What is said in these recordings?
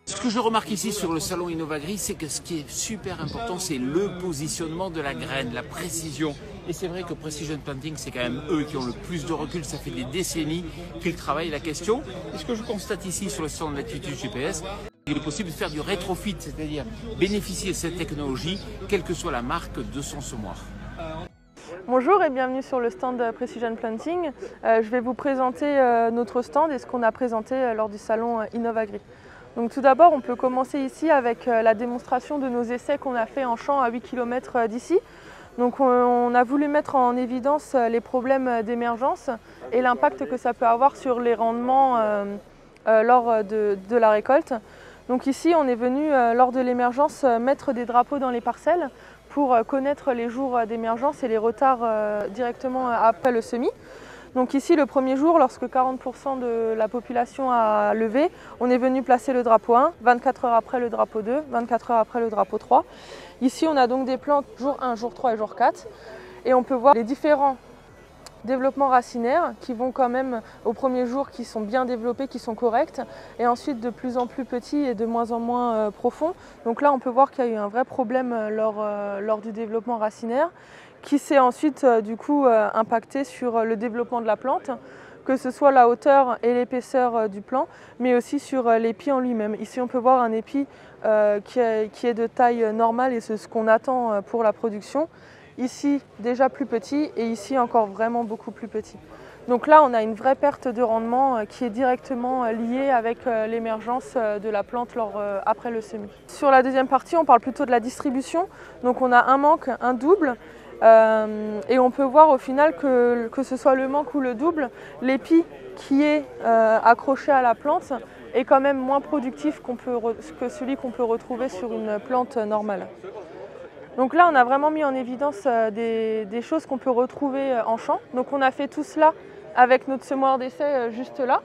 Ce que je remarque ici sur le salon Innovagri, c'est que ce qui est super important, c'est le positionnement de la graine, la précision. Et c'est vrai que Precision Planting, c'est quand même eux qui ont le plus de recul. Ça fait des décennies qu'ils travaillent la question. Et ce que je constate ici sur le stand Latitude GPS, il est possible de faire du rétrofit, c'est-à-dire bénéficier de cette technologie, quelle que soit la marque de son semoir. Bonjour et bienvenue sur le stand Precision Planting. Je vais vous présenter notre stand et ce qu'on a présenté lors du salon Innovagri. Donc tout d'abord, on peut commencer ici avec la démonstration de nos essais qu'on a fait en champ à 8 km d'ici. Donc on a voulu mettre en évidence les problèmes d'émergence et l'impact que ça peut avoir sur les rendements lors de la récolte. Donc ici, on est venu lors de l'émergence mettre des drapeaux dans les parcelles pour connaître les jours d'émergence et les retards directement après le semis. Donc ici, le premier jour, lorsque 40% de la population a levé, on est venu placer le drapeau 1, 24 heures après le drapeau 2, 24 heures après le drapeau 3. Ici, on a donc des plantes jour 1, jour 3 et jour 4. Et on peut voir les différents développements racinaires qui vont quand même au premier jour, qui sont bien développés, qui sont corrects, et ensuite de plus en plus petits et de moins en moins profonds. Donc là, on peut voir qu'il y a eu un vrai problème lors du développement racinaire, qui s'est ensuite du coup impacté sur le développement de la plante, que ce soit la hauteur et l'épaisseur du plant, mais aussi sur l'épi en lui-même. Ici on peut voir un épi qui est de taille normale et c'est ce qu'on attend pour la production. Ici déjà plus petit et ici encore vraiment beaucoup plus petit. Donc là on a une vraie perte de rendement qui est directement liée avec l'émergence de la plante après le semis. Sur la deuxième partie on parle plutôt de la distribution. Donc on a un manque, un double. Et on peut voir au final que ce soit le manque ou le double, l'épi qui est accroché à la plante est quand même moins productif que celui qu'on peut retrouver sur une plante normale. Donc là on a vraiment mis en évidence des choses qu'on peut retrouver en champ. Donc on a fait tout cela avec notre semoir d'essai juste là.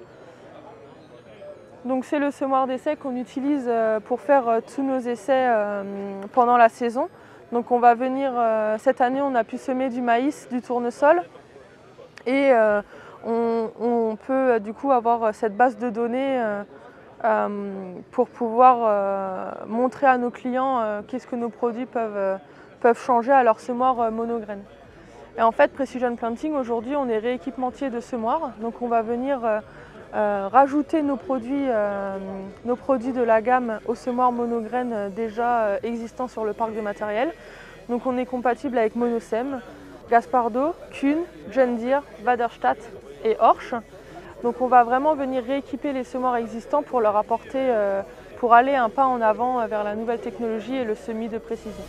Donc c'est le semoir d'essai qu'on utilise pour faire tous nos essais pendant la saison. Donc on va venir, cette année on a pu semer du maïs, du tournesol et on peut du coup avoir cette base de données pour pouvoir montrer à nos clients qu'est-ce que nos produits peuvent changer à leur semoir monograine. Et en fait Precision Planting aujourd'hui on est rééquipementier de semoirs, donc on va venir rajouter nos produits de la gamme aux semoirs monograines déjà existants sur le parc de matériel. Donc on est compatible avec Monosem, Gaspardo, Kuhn, John Deere, Waderstadt et Horsch. Donc on va vraiment venir rééquiper les semoirs existants pour leur apporter, pour aller un pas en avant vers la nouvelle technologie et le semis de précision.